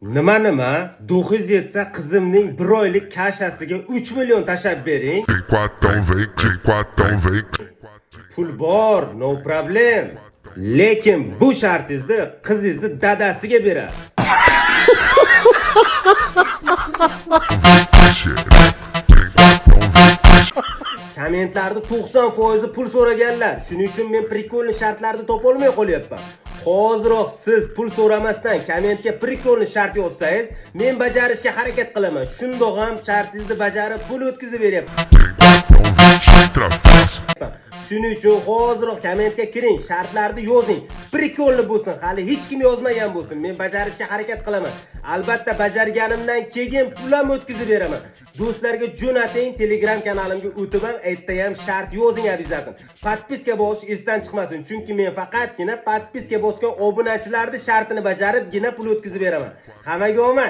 Nima? 907 qizimning 1 oylik kashasiga 3 million tashab bering. Pul bor, no problem. Lekin bu shartingizni qizingizni dadasiga berasiz. Kommentlarda 90% pul so'raganlar. Shuning uchun men prikolni shartlarni topa olmay qolyapman. Hoziroq siz pul so'ramasdan kommentga prikolni shart yozsangiz, men bajarishga harakat qilaman. Shundoq ham shartingizni bajarib pul o'tkazib beryapman. Shuning uchun hoziroq kommentga kiring, shartlarni yozing. Prikolni bo'lsin, hali hech kim yozmagan bo'lsin. Men bajarishga harakat qilaman. Albatta bajarganimdan keyin pul ham o'tkazib beraman. Do'stlarga jo'nating, Telegram kanalimga o'tib ham aytda ham shart yozing обязательно. Podpiska bosish esdan chiqmasin, chunki men faqatgina podpiska bosgan obunachilarning shartini bajaribgina pul o'tkazib beraman. Hammaga omad.